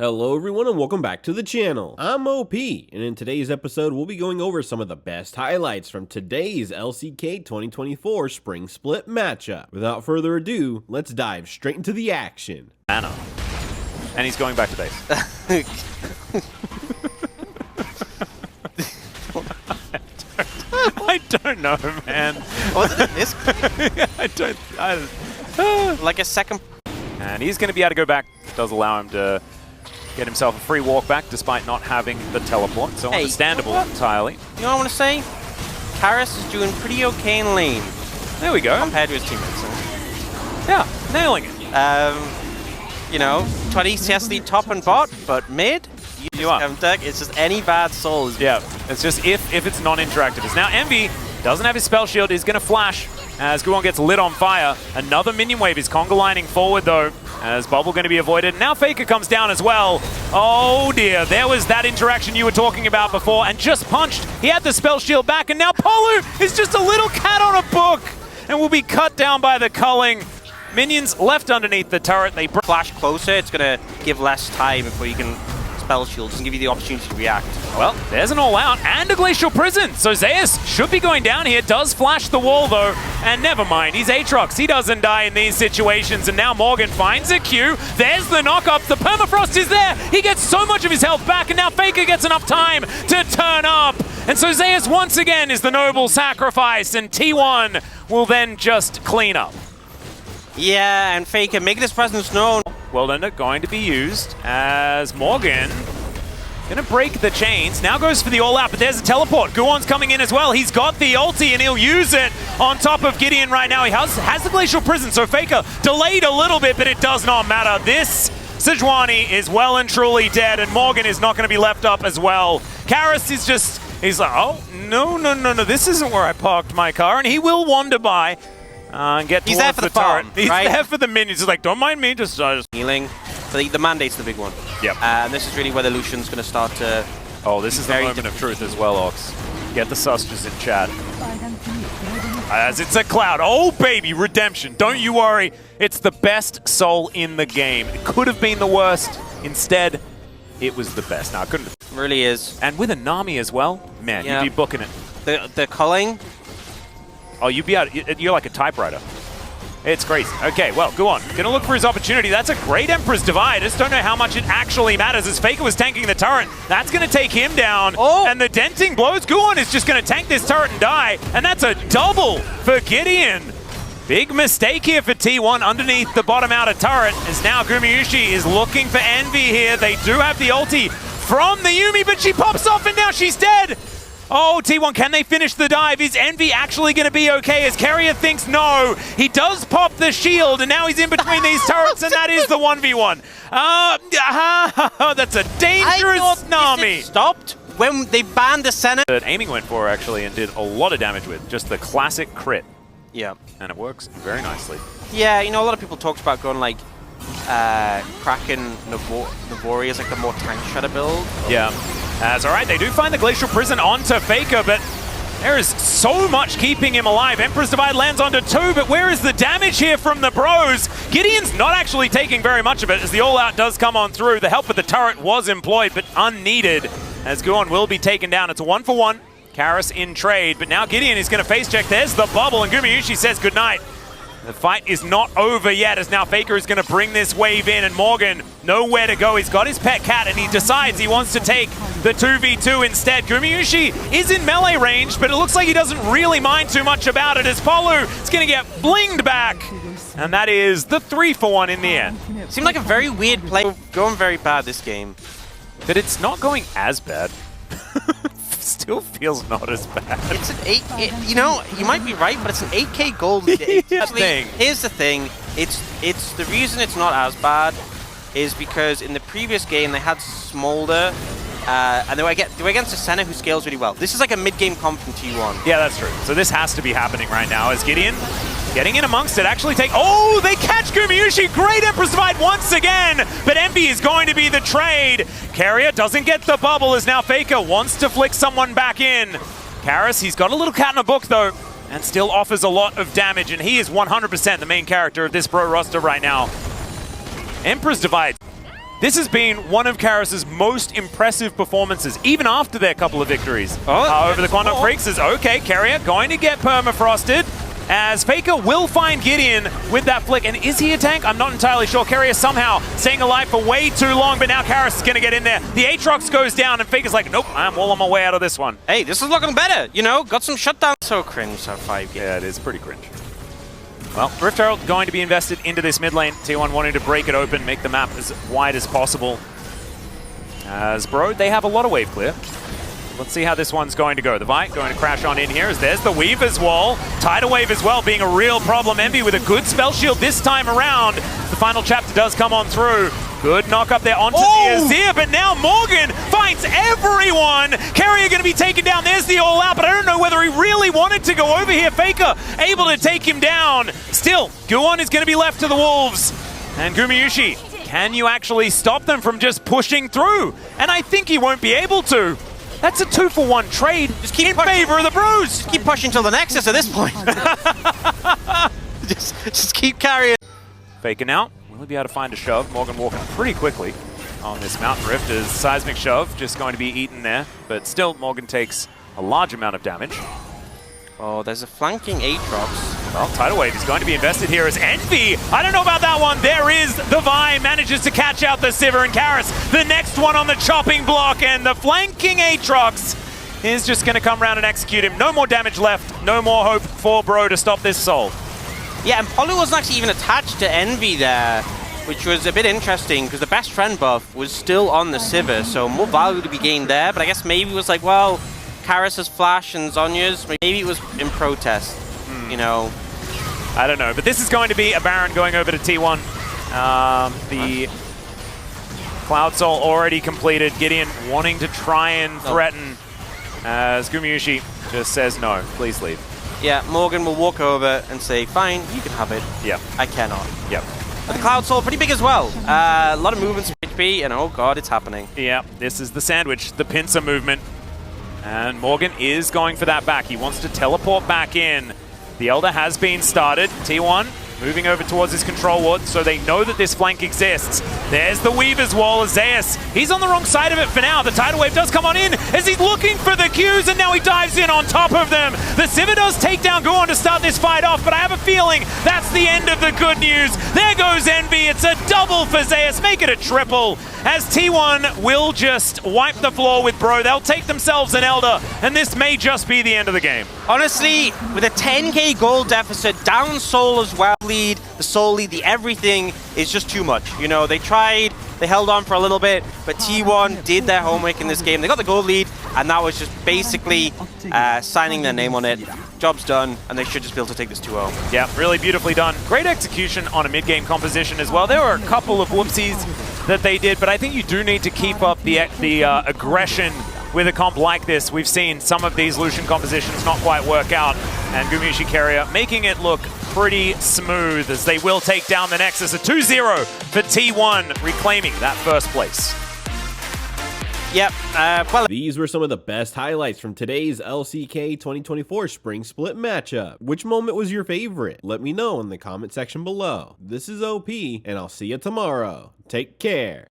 Hello everyone and welcome back to the channel. I'm OP, and in today's episode we'll be going over some of the best highlights from today's LCK 2024 Spring Split matchup. Without further ado, let's dive straight into the action. Anna. And he's going back to base. I don't know, man. Wasn't it this? Like a second. And he's going to be able to go back. Does allow him to get himself a free walk back despite not having the teleport. So understandable entirely. You know what I want to say? Karras is doing pretty okay in lane. There we go. Compared to his teammates. Yeah, nailing it. You know, 20 CS lead top and bot, but mid, you are. It's just any bad soul. Yeah, it's just if it's non-interactive. It's now Envy doesn't have his spell shield. He's going to flash as Guon gets lit on fire. Another minion wave is conga lining forward though, as Bubble going to be avoided. Now Faker comes down as well. Oh dear, there was that interaction you were talking about before and just punched. He had the spell shield back and now Polu is just a little cat on a book and will be cut down by the culling. Minions left underneath the turret. They flash closer, it's going to give less time before you can spell shield. Doesn't give you the opportunity to react. Well, there's an all-out and a glacial prison. So Zeus should be going down here. Does flash the wall though, and never mind. He's Aatrox. He doesn't die in these situations. And now Morgan finds a Q. There's the knock-up. The permafrost is there. He gets so much of his health back, and now Faker gets enough time to turn up. And so Zeus once again is the noble sacrifice, and T1 will then just clean up. Yeah, and Faker making his presence known. Whirlwind going to be used as Morgan gonna break the chains. Now goes for the all-out, but there's a teleport. Guon's coming in as well. He's got the ulti and he'll use it on top of Gideon right now. He has the glacial prison, so Faker delayed a little bit, but it does not matter. This Sejuani is well and truly dead, and Morgan is not gonna be left up as well. Karras is just, he's like, oh, no, this isn't where I parked my car, and he will wander by. And get he's there for the turret. farm, He's right? there for the minions. He's like, don't mind me, just healing. So the mandate's the big one. Yep. And this is really where the Lucian's going to start to. Oh, this is the moment of truth as well, Ox. Get the susters in chat. As it's a cloud. Oh, baby, redemption. Don't you worry. It's the best soul in the game. It could have been the worst. Instead, it was the best. Now, it couldn't have. It really is. And with a Nami as well, man, yeah. you'd be booking it. The culling. Oh, you'd be out. You're like a typewriter. It's crazy. Okay, well, go on. Gonna look for his opportunity. That's a great Emperor's Divide. I just don't know how much it actually matters as Faker was tanking the turret. That's gonna take him down. Oh. And the denting blows. Guon is just gonna tank this turret and die. And that's a double for Gideon. Big mistake here for T1 underneath the bottom outer turret, as now Gumayushi is looking for Envy here. They do have the ulti from the Yuumi, but she pops off and now she's dead. Oh, T1, can they finish the dive? Is Envy actually going to be okay? As Carrier thinks no. He does pop the shield, and now he's in between these turrets, and that is the 1v1. That's a dangerous Nami. Stopped when they banned the center. Aiming went for her, actually, and did a lot of damage with. Just the classic crit. Yeah. And it works very nicely. Yeah, you know, a lot of people talked about going like Kraken Navori as like the more tank shredder build. Yeah. That's all right. They do find the Glacial Prison onto Faker, but there is so much keeping him alive. Emperor's Divide lands onto 2, but where is the damage here from the bros? Gideon's not actually taking very much of it as the all-out does come on through. The help with the turret was employed, but unneeded, as Guon will be taken down. It's a 1-for-1. Karras in trade, but now Gideon is going to face check. There's the bubble, and Gumayushi says goodnight. The fight is not over yet, as now Faker is going to bring this wave in, and Morgan nowhere to go. He's got his pet cat, and he decides he wants to take the 2v2 instead. Gumayushi is in melee range, but it looks like he doesn't really mind too much about it, as Polu is going to get blinged back. And that is the 3-for-1 in the end. Seemed like a very weird play. Going very bad this game. But it's not going as bad. Still feels not as bad. It's an you know, you might be right, but it's an 8K gold. Here's the thing. It's the reason it's not as bad is because in the previous game they had Smolder, and they were against a center who scales really well. This is like a mid-game comp from T1. Yeah, that's true. So this has to be happening right now as Gideon getting in amongst it, actually oh, they catch Gumayushi. Great Empress Divide once again, but Envy is going to be the trade. Carrier doesn't get the bubble as now Faker wants to flick someone back in. Karras, he's got a little cat in a book though, and still offers a lot of damage, and he is 100% the main character of this pro roster right now. Emperor's Divide. This has been one of Karas's most impressive performances, even after their couple of victories over the Quantum Freaks. Is okay, Carrier going to get permafrosted, as Faker will find Gideon with that flick. And is he a tank? I'm not entirely sure. Carrier somehow staying alive for way too long, but now Karas is going to get in there. The Aatrox goes down, and Faker's like, nope, I'm all on my way out of this one. Hey, this is looking better, you know? Got some shutdown. So cringe, so 5 games. Yeah, it is pretty cringe. Well, Rift Herald going to be invested into this mid lane. T1 wanting to break it open, make the map as wide as possible. As Bro, they have a lot of wave clear. Let's see how this one's going to go. The Vi going to crash on in here as there's the Weaver's wall. Tidal Wave as well being a real problem. Envy with a good spell shield this time around. The final chapter does come on through. Good knock up there onto the Azir, but now Morgan finds everyone. Carrier going to be taken down. There's the all out, but I don't know whether he really wanted to go over here. Faker able to take him down. Still, Guon is going to be left to the Wolves. And Gumayushi, can you actually stop them from just pushing through? And I think he won't be able to. That's a 2-for-1 trade just keep in favor of the Bros. Just keep pushing till the Nexus at this point. just keep carrying. Faker now. Will he be able to find a shove? Morgan walking pretty quickly on this Mountain Rift as Seismic Shove just going to be eaten there. But still, Morgan takes a large amount of damage. Oh, there's a flanking Aatrox. Well, Tidal Wave is going to be invested here as Envy. I don't know about that one. There is the Vi, manages to catch out the Sivir and Karas. The next one on the chopping block, and the flanking Aatrox is just going to come around and execute him. No more damage left. No more hope for Bro to stop this soul. Yeah, and Polu wasn't actually even attached to Envy there, which was a bit interesting because the best friend buff was still on the Sivir, so more value to be gained there. But I guess maybe it was like, well, Karas' flash and Zonya's, maybe it was in protest, you know. I don't know, but this is going to be a Baron going over to T1. The Cloud Soul already completed. Gideon wanting to try and threaten as Gumayushi just says no, please leave. Yeah, Morgan will walk over and say, fine, you can have it. Yeah. I cannot. Yep. But the Cloud Soul pretty big as well. A lot of movements for HP, and oh god, it's happening. Yeah, this is the sandwich, the pincer movement. And Morgan is going for that back. He wants to teleport back in. The Elder has been started. T1 moving over towards his control ward, so they know that this flank exists. There's the Weaver's wall. Zeus, he's on the wrong side of it for now. The Tidal Wave does come on in as he's looking for the Qs, and now he dives in on top of them. The Sivir does take down Guon to start this fight off, but I have a feeling that's the end of the good news. There goes Envy. It's a double for Zeus. Make it a triple, as T1 will just wipe the floor with Bro. They'll take themselves an Elder, and this may just be the end of the game. Honestly, with a 10k gold deficit, down Soul as well, lead, the Soul lead, the everything is just too much. You know, they tried, they held on for a little bit, but T1 did their homework in this game. They got the gold lead, and that was just basically signing their name on it. Job's done, and they should just be able to take this 2-0. Yeah, really beautifully done. Great execution on a mid-game composition as well. There were a couple of whoopsies that they did, but I think you do need to keep up the aggression with a comp like this. We've seen some of these Lucian compositions not quite work out, and Gumayushi Carrier making it look pretty smooth as they will take down the Nexus. A 2-0 for T1, reclaiming that first place. Yep, well... These were some of the best highlights from today's LCK 2024 Spring Split matchup. Which moment was your favorite? Let me know in the comment section below. This is OP, and I'll see you tomorrow. Take care.